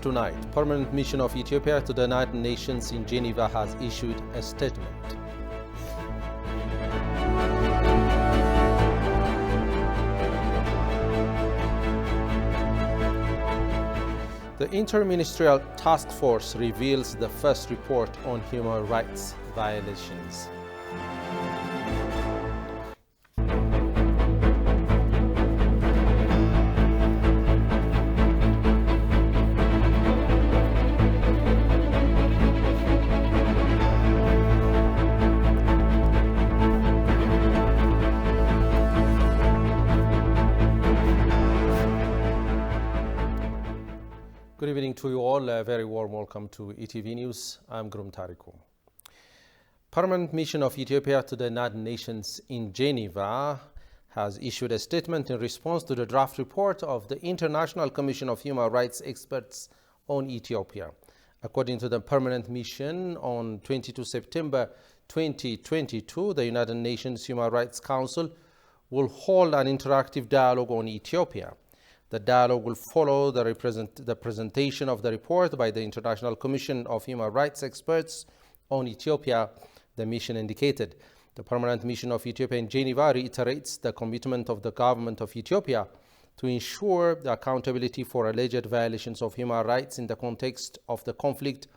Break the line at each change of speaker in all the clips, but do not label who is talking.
Tonight, Permanent Mission of Ethiopia to the United Nations in Geneva has issued a statement. The Interministerial Task Force reveals the first report on human rights violations. Good evening to you all. A very warm welcome to ETV News. I'm Grum Tariku. Permanent Mission of Ethiopia to the United Nations in Geneva has issued a statement in response to the draft report of the International Commission of Human Rights Experts on Ethiopia. According to the Permanent Mission, on 22 September 2022, the United Nations Human Rights Council will hold an interactive dialogue on Ethiopia. The dialogue will follow the presentation of the report by the International Commission of Human Rights Experts on Ethiopia, the mission indicated. The Permanent Mission of Ethiopia in Geneva reiterates the commitment of the government of Ethiopia to ensure the accountability for alleged violations of human rights in the context of the conflict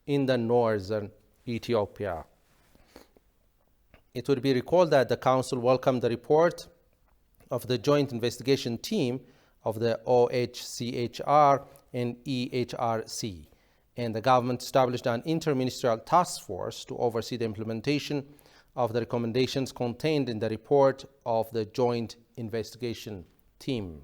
in the northern Ethiopia. It would be recalled that the Council welcomed the report of the Joint Investigation Team of the ICHR and EHRC, and the government established an interministerial task force to oversee the implementation of the recommendations contained in the report of the Joint Investigation Team.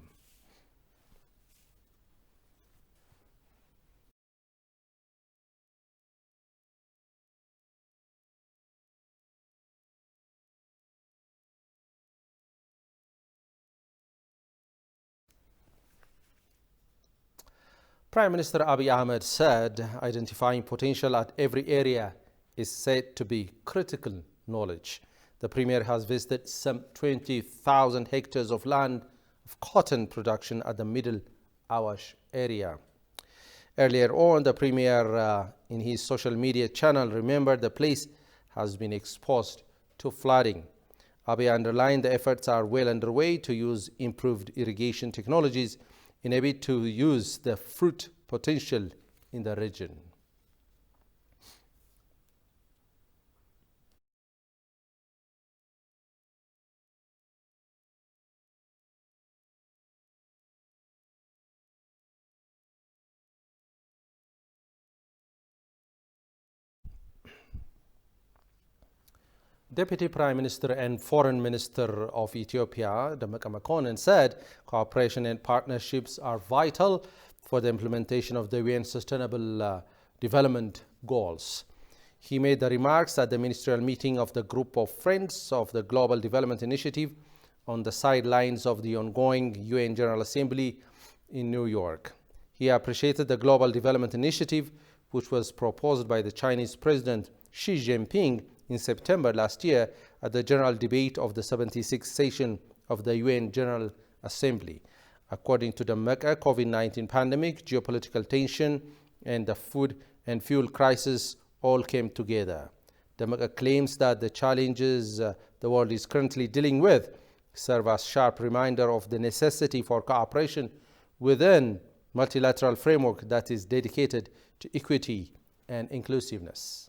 Prime Minister Abiy Ahmed said identifying potential at every area is said to be critical knowledge. The Premier has visited some 20,000 hectares of land of cotton production at the Middle Awash area. Earlier on, the Premier, in his social media channel, remembered the place has been exposed to flooding. Abiy underlined the efforts are well underway to use improved irrigation technologies in a bid to use the fruit potential in the region. Deputy Prime Minister and Foreign Minister of Ethiopia, Dammaqe Mokonnin, said cooperation and partnerships are vital for the implementation of the UN Sustainable Development Goals. He made the remarks at the ministerial meeting of the Group of Friends of the Global Development Initiative on the sidelines of the ongoing UN General Assembly in New York. He appreciated the Global Development Initiative, which was proposed by the Chinese President Xi Jinping in September last year at the general debate of the 76th session of the UN General Assembly. According to Dammaqe, COVID-19 pandemic, geopolitical tension, and the food and fuel crisis all came together. Dammaqe claims that the challenges the world is currently dealing with serve as sharp reminder of the necessity for cooperation within multilateral framework that is dedicated to equity and inclusiveness.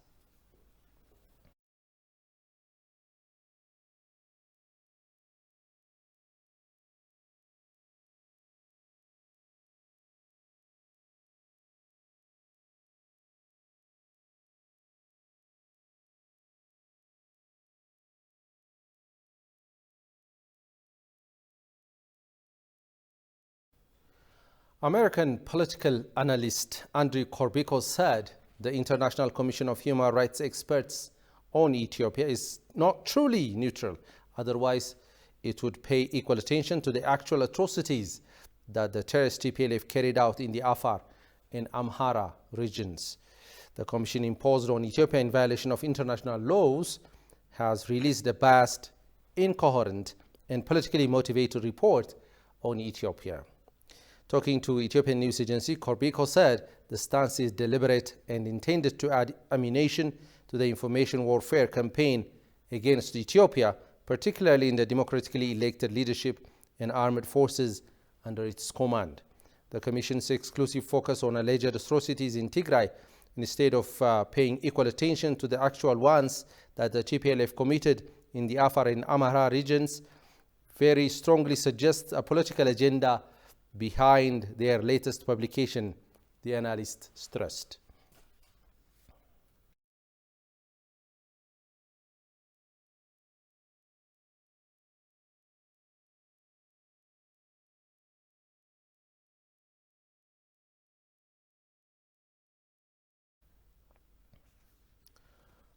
American political analyst Andrew Korbiko said the International Commission of Human Rights Experts on Ethiopia is not truly neutral. Otherwise, it would pay equal attention to the actual atrocities that the terrorist TPLF carried out in the Afar and Amhara regions. The Commission imposed on Ethiopia in violation of international laws has released a biased, incoherent, and politically motivated report on Ethiopia. Talking to Ethiopian news agency, Korbiko said the stance is deliberate and intended to add ammunition to the information warfare campaign against Ethiopia, particularly in the democratically elected leadership and armed forces under its command. The Commission's exclusive focus on alleged atrocities in Tigray, instead of paying equal attention to the actual ones that the TPLF committed in the Afar and Amhara regions, very strongly suggests a political agenda behind their latest publication, the analyst stressed.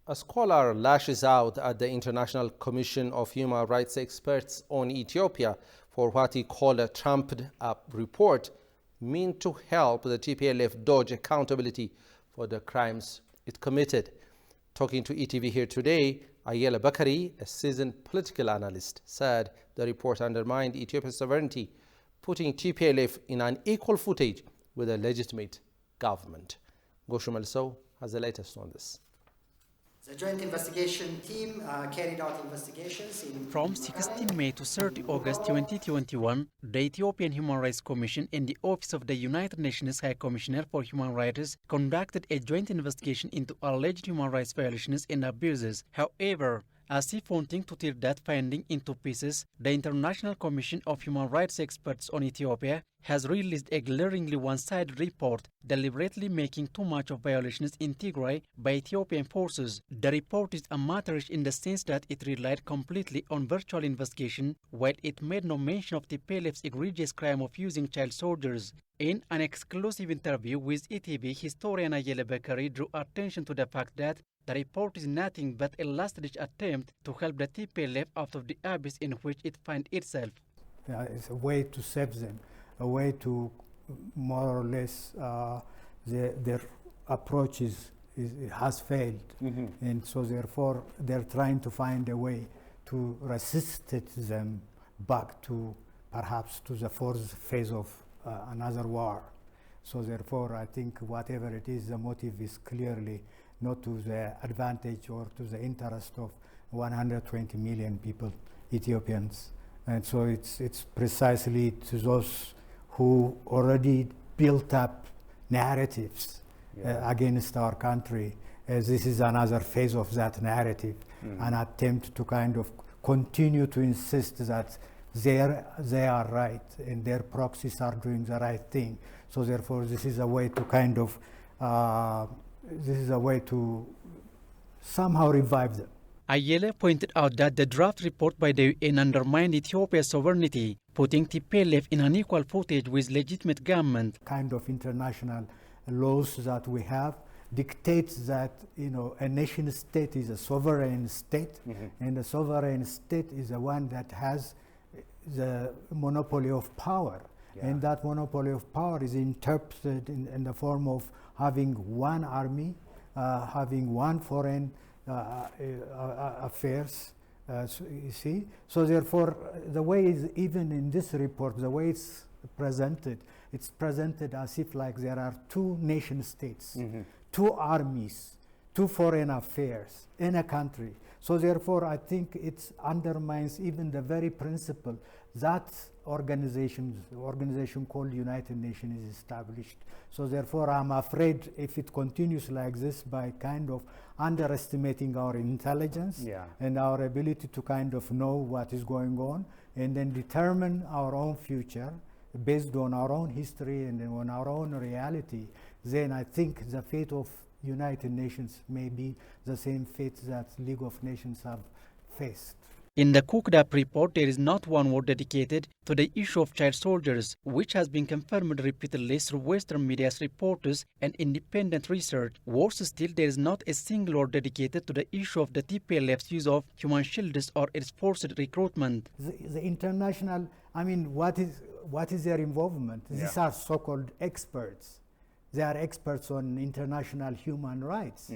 A scholar lashes out at the International Commission of Human Rights Experts on Ethiopia for what he called a trumped-up report meant to help the TPLF dodge accountability for the crimes it committed. Talking to ETV here today, Ayela Bakari, a seasoned political analyst, said the report undermined Ethiopia's sovereignty, putting TPLF in an equal footage with a legitimate government. Goshu Malso has the latest on this.
The joint investigation team carried out investigations
from 16 May to 30 August 2021, the Ethiopian Human Rights Commission and the Office of the United Nations High Commissioner for Human Rights conducted a joint investigation into alleged human rights violations and abuses. However, as if wanting to tear that finding into pieces, the International Commission of Human Rights Experts on Ethiopia has released a glaringly one-sided report, deliberately making too much of violations in Tigray by Ethiopian forces. The report is amateurish in the sense that it relied completely on virtual investigation, while it made no mention of the TPLF's egregious crime of using child soldiers. In an exclusive interview with ETV, historian Ayela Bakari drew attention to the fact that the report is nothing but a last-ditch attempt to help the TPLF out of the abyss in which it finds itself.
It's a way to save them, a way to more or less their approach has failed. And so therefore they're trying to find a way to resist them back to perhaps to the fourth phase of another war. So therefore I think whatever it is, the motive is clearly not to the advantage or to the interest of 120 million people, Ethiopians. And so it's precisely to those who already built up narratives against our country. This is another phase of that narrative, an attempt to kind of continue to insist that they are right and their proxies are doing the right thing. So therefore this is a way to kind of this is a way to somehow revive them.
Ayele pointed out that the draft report by the UN undermined Ethiopia's sovereignty, putting TPLF in an equal footage with legitimate government.
Kind of international laws that we have dictates that, you know, a nation state is a sovereign state, and a sovereign state is the one that has the monopoly of power. And that monopoly of power is interpreted in the form of having one army, having one foreign affairs, so you see. So therefore, the way is, even in this report, the way it's presented as if like there are two nation states, two armies, two foreign affairs in a country. So therefore, I think it undermines even the very principle that organization called United Nations is established. So therefore, I'm afraid if it continues like this, by kind of underestimating our intelligence and our ability to kind of know what is going on and then determine our own future based on our own history and on our own reality, then I think the fate of United Nations may be the same fate that League of Nations have faced.
In the cooked-up report, there is not one word dedicated to the issue of child soldiers, which has been confirmed repeatedly through Western media's reporters and independent research. Worse still, there is not a single word dedicated to the issue of the TPLF's use of human shields or its forced recruitment.
The international, I mean, what is their involvement? These are so-called experts. They are experts on international human rights.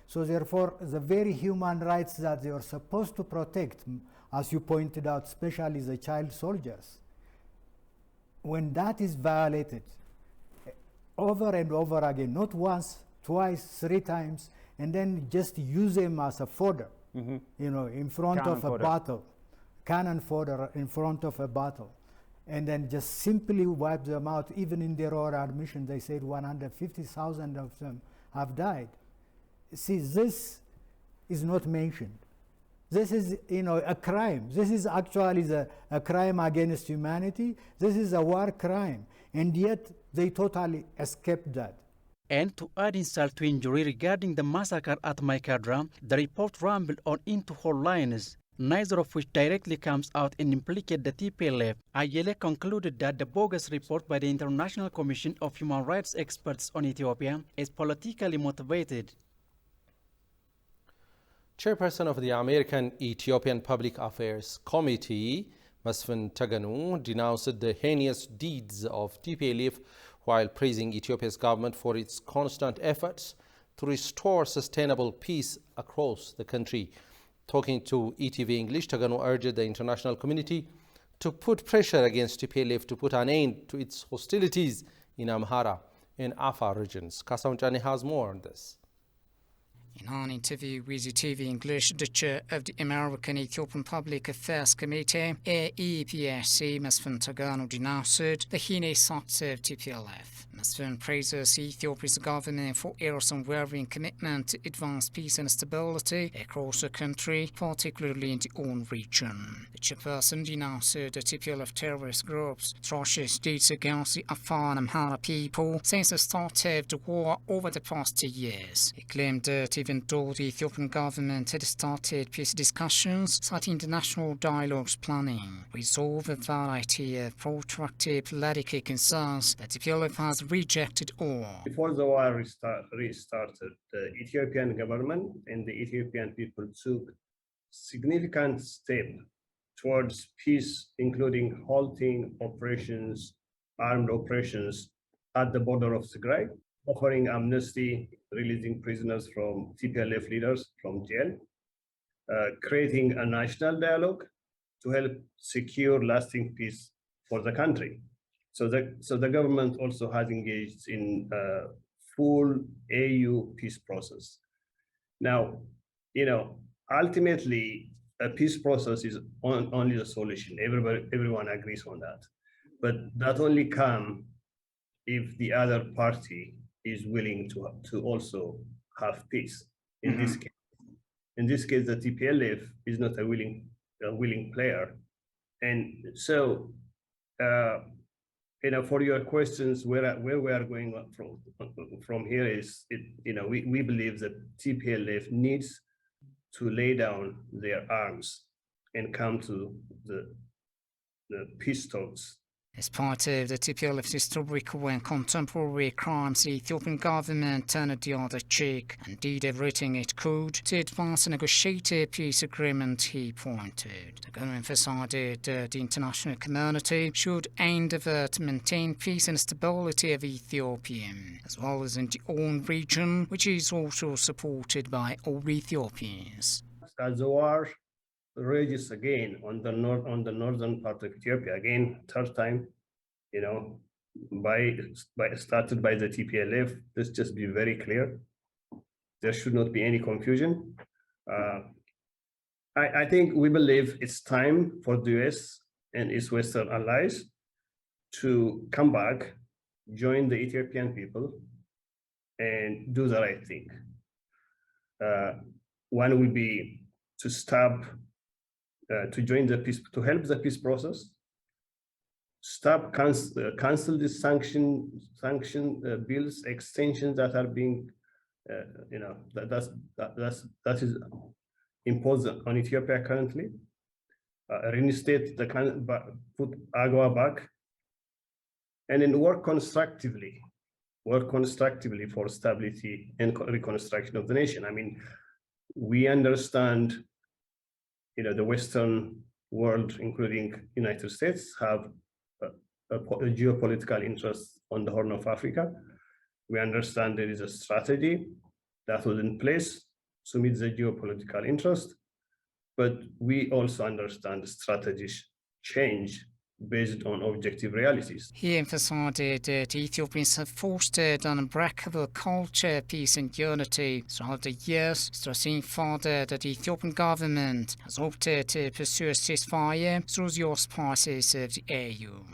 So therefore, the very human rights that they are supposed to protect, as you pointed out, especially the child soldiers, when that is violated over and over again, not once, twice, 3 times, and then just use them as a fodder, in front of a battle, cannon fodder in front of a battle, and then just simply wipe them out. Even in their own admission, they said 150,000 of them have died. See, this is not mentioned. This is, a crime. This is actually a crime against humanity. This is a war crime. And yet, they totally escaped that.
And to add insult to injury regarding the massacre at Maikadra, the report rambled on into whole lines, neither of which directly comes out and implicate the TPLF. Ayele concluded that the bogus report by the International Commission of Human Rights Experts on Ethiopia is politically motivated.
Chairperson of the American Ethiopian Public Affairs Committee, Masfin Taganu, denounced the heinous deeds of TPLF while praising Ethiopia's government for its constant efforts to restore sustainable peace across the country. Talking to ETV English, Taganu urged the international community to put pressure against TPLF to put an end to its hostilities in Amhara and Afar regions. Kasaunchani has more on this.
In an interview with ETV English, the chair of the American Ethiopian Public Affairs Committee, AEPSC, Masfin Taganu, denounced the heinous acts of TPLF. Masfin praises Ethiopia's government for its unwavering commitment to advance peace and stability across the country, particularly in the own region. The chairperson denounced the TPLF terrorist groups' atrocious deeds against the Afar and Amhara people since the start of the war over the past 2 years. He claimed that even though the Ethiopian government had started peace discussions, citing the national dialogue's planning, resolve a variety of protracted political concerns, that the TPLF has rejected all.
Before the war restarted, the Ethiopian government and the Ethiopian people took significant steps towards peace, including halting operations, armed operations at the border of Tigray, offering amnesty, releasing prisoners from TPLF leaders from jail, creating a national dialogue to help secure lasting peace for the country. So the government also has engaged in a full AU peace process. Now, ultimately, a peace process is only the solution. Everyone agrees on that. But that only comes if the other party is willing to also have peace. In this case, the TPLF is not a willing player, and so for your questions, where we are going from here is, we believe that TPLF needs to lay down their arms and come to the peace talks.
As part of the TPLF's historical and contemporary crimes, the Ethiopian government turned the other cheek and did everything it could to advance a negotiated peace agreement, he pointed. The government emphasized that the international community should endeavor to maintain peace and stability of Ethiopia, as well as in the own region, which is also supported by all Ethiopians.
As the war rages again on the northern part of Ethiopia, again, third time, started by the TPLF. Let's just be very clear. There should not be any confusion. I think we believe it's time for the US and its Western allies to come back, join the Ethiopian people, and do the right thing. One will be to stop. To join the peace, to help the peace process, cancel the sanction bills, extensions that are being, that is imposed on Ethiopia currently. Reinstate put AGOA back, and then work constructively for stability and reconstruction of the nation. I mean, we understand. The Western world, including United States, have a geopolitical interest on the Horn of Africa. We understand there is a strategy that was in place to meet the geopolitical interest, but we also understand strategies change based on objective realities.
He emphasized that Ethiopians have fostered an unbreakable culture, peace and unity throughout the years, stressing further that the Ethiopian government has opted to pursue a ceasefire through the auspices of the AU.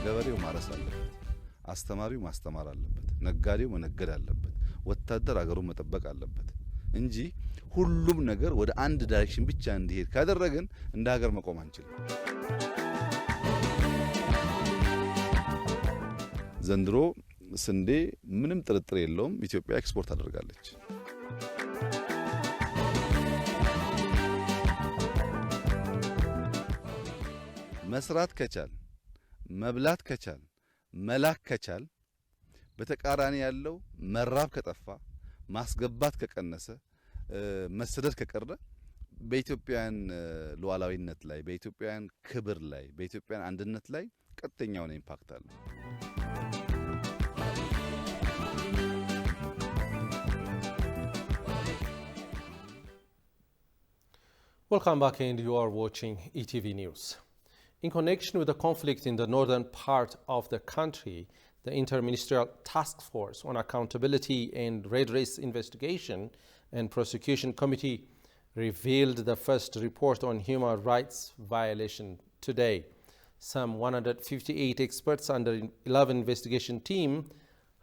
ገበሬው ማረስ አለበት፣ አስተማሪው ማስተማር አለበት፣ ነጋዴው መነገድ አለበት፣ ወታደር አገሩን መጠበቅ አለበት እንጂ ሁሉም ነገር ወደ አንድ ዳይሬክሽን ብቻ እንዲሄድ ካደረግን እንደ ሀገር መቆም አንችልም። ዘንድሮ ስንዴ ምንም ጥርጥር የለውም ኢትዮጵያ ኤክስፖርት አድርጋለች። መስራት ከቻል መብላት ከቻል መላክ ከቻል በተቃራኒ ያለው መራብ ከጠፋ ማስገባት ከቀነሰ መሰደድ ከቀረ በኢትዮጵያውያን ሉዓላዊነት ላይ በኢትዮጵያውያን ክብር ላይ በኢትዮጵያውያን አንድነት ላይ ቀጥተኛውን ኢምፓክት አለው።
Welcome back, and you are watching ETV News. In connection with the conflict in the northern part of the country, the Interministerial Task Force on Accountability and Redress Investigation and Prosecution Committee revealed the first report on human rights violation today. Some 158 experts under 11 investigation team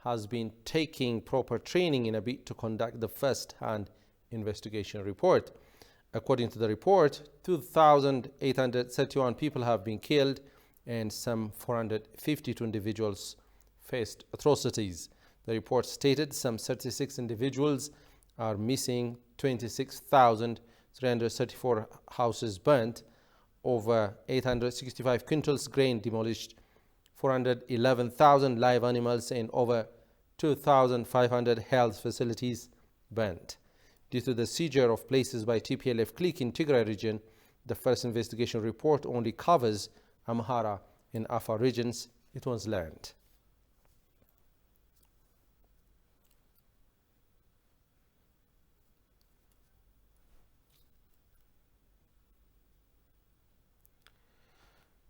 has been taking proper training in a bid to conduct the first-hand investigation report. According to the report, 2,831 people have been killed and some 452 individuals faced atrocities. The report stated some 36 individuals are missing, 26,334 houses burnt, over 865 quintals grain demolished, 411,000 live animals and over 2,500 health facilities burnt. Due to the seizure of places by TPLF clique in Tigray region, the first investigation report only covers Amhara and Afar regions, it was learned.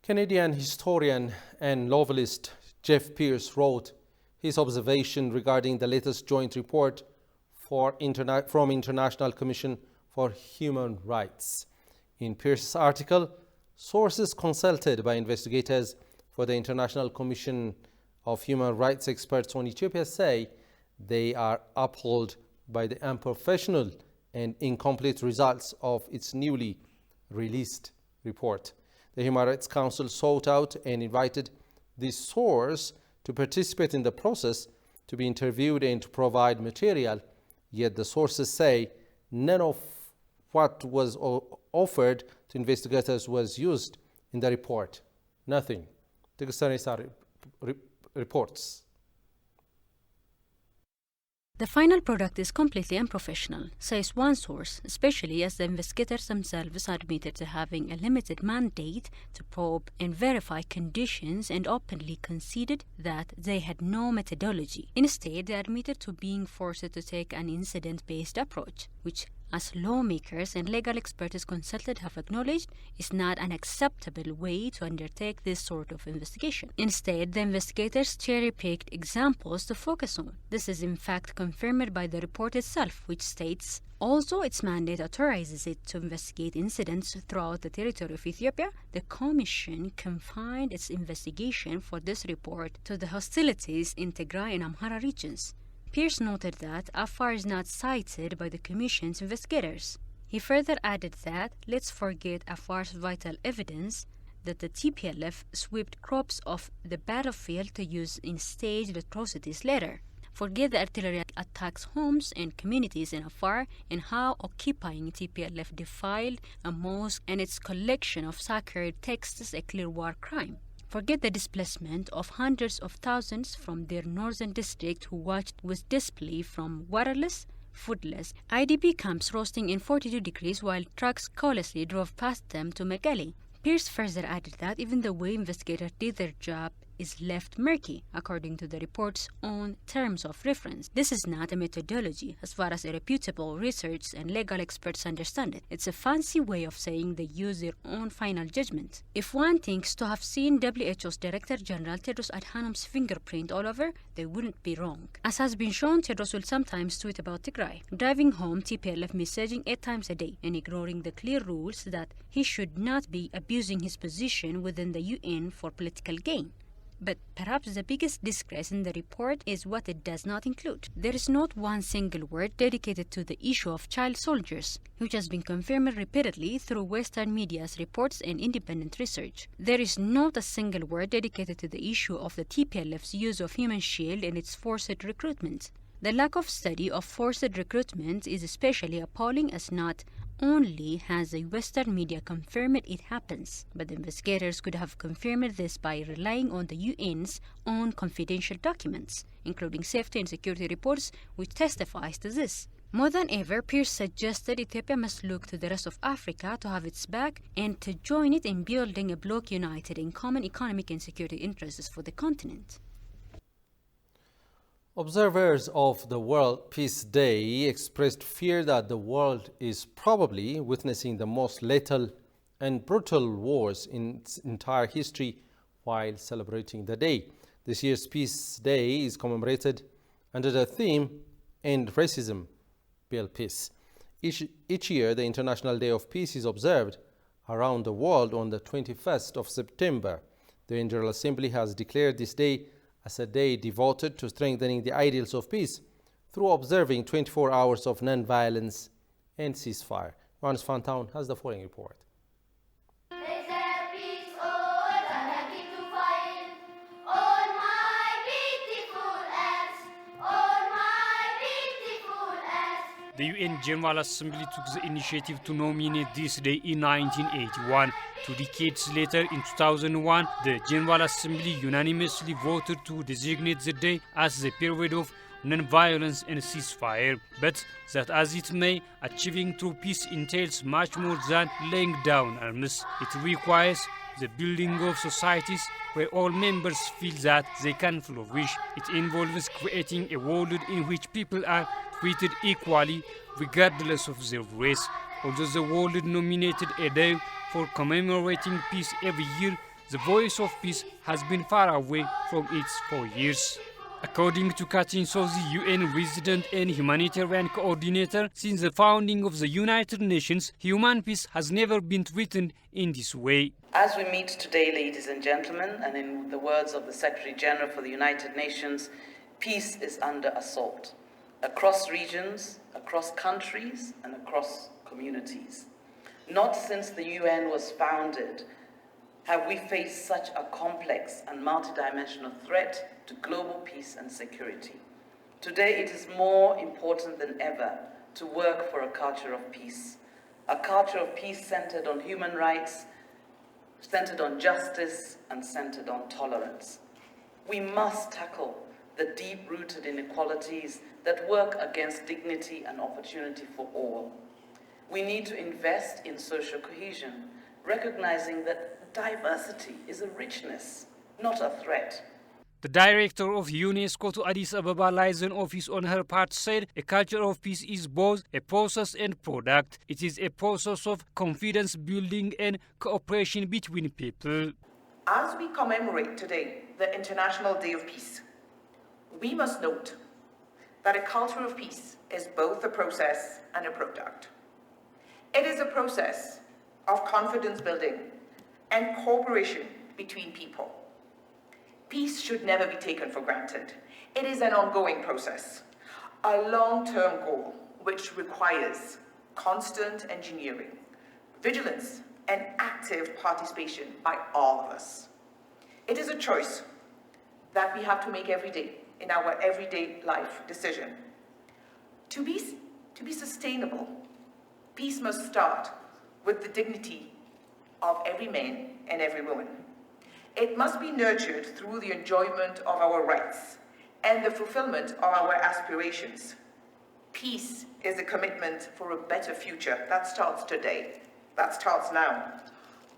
Canadian historian and novelist Jeff Pierce wrote his observation regarding the latest joint report from International Commission for Human Rights. In Pierce's article, sources consulted by investigators for the International Commission of Human Rights experts on Ethiopia say they are appalled by the unprofessional and incomplete results of its newly released report. The Human Rights Council sought out and invited this source to participate in the process, to be interviewed and to provide material. Yet the sources say none of what was offered to investigators was used in the report. Nothing. The reports.
The final product is completely unprofessional, says one source, especially as the investigators themselves admitted to having a limited mandate to probe and verify conditions and openly conceded that they had no methodology. Instead, they admitted to being forced to take an incident-based approach, which, as lawmakers and legal experts consulted have acknowledged, is not an acceptable way to undertake this sort of investigation. Instead, the investigators cherry-picked examples to focus on. This is in fact confirmed by the report itself, which states, although its mandate authorizes it to investigate incidents throughout the territory of Ethiopia, the Commission confined its investigation for this report to the hostilities in Tigray and Amhara regions. Pierce noted that Afar is not cited by the Commission's investigators. He further added that, let's forget Afar's vital evidence that the TPLF swept crops off the battlefield to use in staged atrocities later. Forget the artillery attacks homes and communities in Afar and how occupying TPLF defiled a mosque and its collection of sacred texts a clear war crime. Forget the displacement of hundreds of thousands from their northern district who watched with disbelief from waterless, foodless IDP camps roasting in 42 degrees while trucks carelessly drove past them to Mekelle. Pierce further added that even the way investigators did their job is left murky, according to the report's own terms of reference. This is not a methodology, as far as a reputable research and legal experts understand it. It's a fancy way of saying they use their own final judgment. If one thinks to have seen WHO's Director General Tedros Adhanom's fingerprint all over, they wouldn't be wrong. As has been shown, Tedros will sometimes tweet about Tigray, driving home TPLF messaging 8 times a day and ignoring the clear rules that he should not be abusing his position within the UN for political gain. But perhaps the biggest disgrace in the report is what it does not include. There is not one single word dedicated to the issue of child soldiers, which has been confirmed repeatedly through Western media's reports and independent research. There is not a single word dedicated to the issue of the TPLF's use of human shield and its forced recruitment. The lack of study of forced recruitment is especially appalling, as not only has the Western media confirmed it happens, but the investigators could have confirmed this by relying on the UN's own confidential documents, including safety and security reports, which testifies to this. More than ever, Pierce suggested Ethiopia must look to the rest of Africa to have its back and to join it in building a bloc united in common economic and security interests for the continent.
Observers of the World Peace Day expressed fear that the world is probably witnessing the most lethal and brutal wars in its entire history while celebrating the day. This year's Peace Day is commemorated under the theme End Racism, Build Peace. Each year, the International Day of Peace is observed around the world on the 21st of September. The UN General Assembly has declared this day as a day devoted to strengthening the ideals of peace through observing 24 hours of non-violence and ceasefire. Johannes Van Town has the following report.
The UN General Assembly took the initiative to nominate this day in 1981. 2 decades later, in 2001, the General Assembly unanimously voted to designate the day as the period of non-violence and ceasefire. But that as it may, achieving true peace entails much more than laying down arms. It requires the building of societies where all members feel that they can flourish. It involves creating a world in which people are treated equally regardless of their race. Although the world nominated a day for commemorating peace every year, the voice of peace has been far away from it for years. According to Katin Sozi, UN resident and humanitarian coordinator, since the founding of the United Nations, human peace has never been treated in this way.
As we meet today, ladies and gentlemen, and in the words of the Secretary General for the United Nations, peace is under assault across regions, across countries, and across communities. Not since the UN was founded have we faced such a complex and multidimensional threat to global peace and security. Today, it is more important than ever to work for a culture of peace centered on human rights, centered on justice, and centered on tolerance. We must tackle the deep-rooted inequalities that work against dignity and opportunity for all. We need to invest in social cohesion, recognizing that diversity is a richness, not a threat.
The director of UNESCO to Addis Ababa Liaison Office on her part said a culture of peace is both a process and product. It is a process of confidence building and cooperation between people.
As we commemorate today the International Day of Peace, we must note that a culture of peace is both a process and a product. It is a process of confidence building and cooperation between people. Peace should never be taken for granted. It is an ongoing process, a long-term goal which requires constant engineering, vigilance, and active participation by all of us. It is a choice that we have to make every day in our everyday life decision. To be sustainable, peace must start with the dignity of every man and every woman. It must be nurtured through the enjoyment of our rights and the fulfillment of our aspirations. Peace is a commitment for a better future. That starts today. That starts now.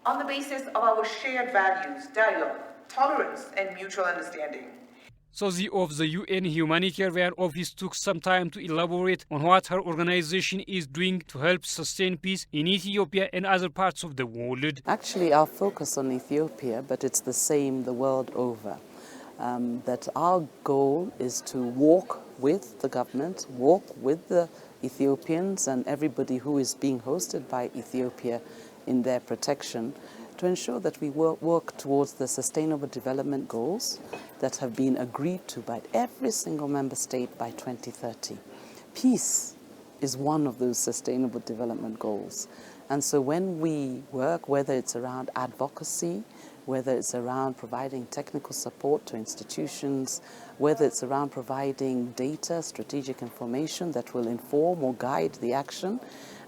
on the basis of our shared values, dialogue, tolerance, and mutual understanding.
So the of the UN Humanitarian Office took some time to elaborate on what her organization is doing to help sustain peace in Ethiopia and other parts of the world.
Actually, our focus on Ethiopia, but it's the same the world over, that our goal is to walk with the government, walk with the Ethiopians and everybody who is being hosted by Ethiopia in their protection, to ensure that we work towards the Sustainable Development Goals that have been agreed to by every single member state by 2030. Peace is one of those Sustainable Development Goals. And so when we work, whether it's around advocacy, whether it's around providing technical support to institutions, whether it's around providing data, strategic information that will inform or guide the action,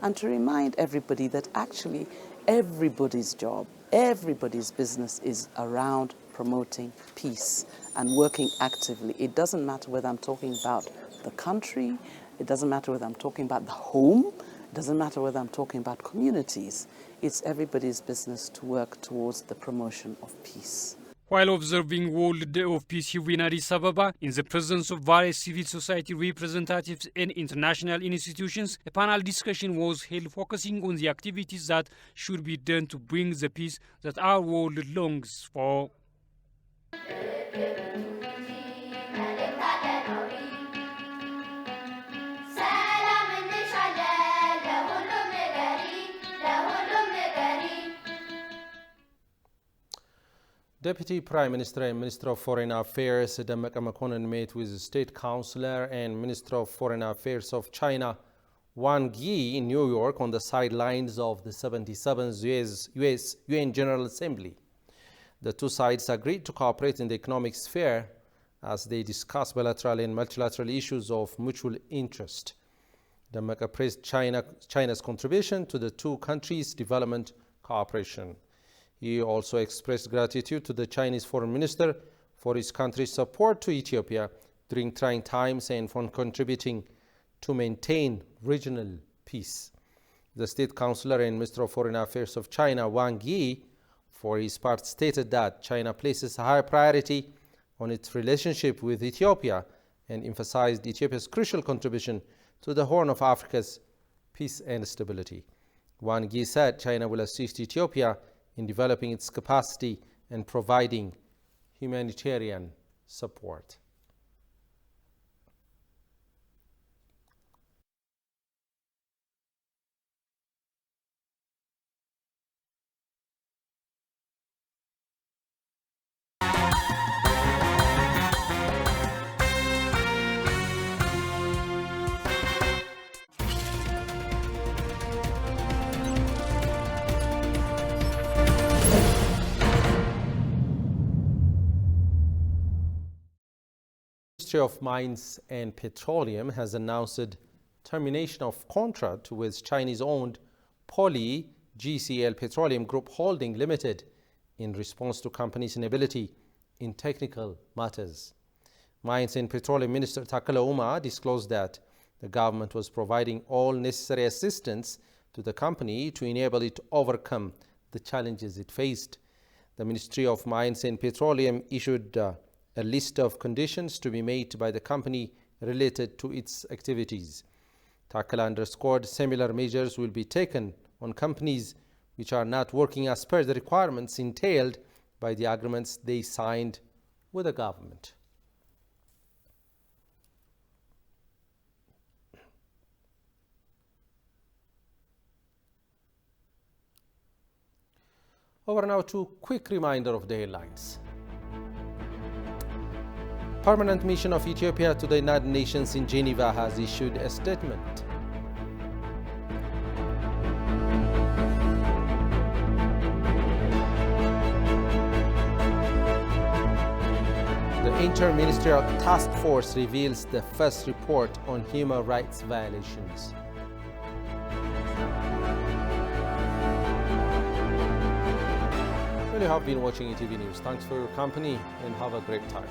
and to remind everybody that actually everybody's job, everybody's business is around promoting peace and working actively. It doesn't matter whether I'm talking about the country, it doesn't matter whether I'm talking about the home, it doesn't matter whether I'm talking about communities. It's everybody's business to work towards the promotion of peace.
While observing World Day of Peace here in Addis Ababa, in the presence of various civil society representatives and international institutions, a panel discussion was held focusing on the activities that should be done to bring the peace that our world longs for.
Deputy Prime Minister and Minister of Foreign Affairs Demeqe Mekonnen met with State Councilor and Minister of Foreign Affairs of China Wang Yi in New York on the sidelines of the 77th US UN General Assembly. The two sides agreed to cooperate in the economic sphere as they discussed bilateral and multilateral issues of mutual interest. Demeqe praised China's contribution to the two countries' development cooperation. He also expressed gratitude to the Chinese Foreign Minister for his country's support to Ethiopia during trying times and for contributing to maintain regional peace. The State Councilor and Minister of Foreign Affairs of China, Wang Yi, for his part stated that China places a high priority on its relationship with Ethiopia and emphasized Ethiopia's crucial contribution to the Horn of Africa's peace and stability. Wang Yi said China will assist Ethiopia in developing its capacity and providing humanitarian support. Ministry of Mines and Petroleum has announced termination of contract with Chinese-owned Poly GCL Petroleum Group Holding Limited in response to company's inability in technical matters. Mines and Petroleum Minister Takealot Umar disclosed that the government was providing all necessary assistance to the company to enable it to overcome the challenges it faced. The Ministry of Mines and Petroleum issued a list of conditions to be met by the company related to its activities. Takealot underscored similar measures will be taken on companies which are not working as per the requirements entailed by the agreements they signed with the government. Over now to a quick reminder of the headlines. Permanent mission of Ethiopia to the United Nations in Geneva has issued a statement. The Inter-Ministerial Task Force reveals the first report on human rights violations. Well, you have been watching ETV News. Thanks for your company and have a great time.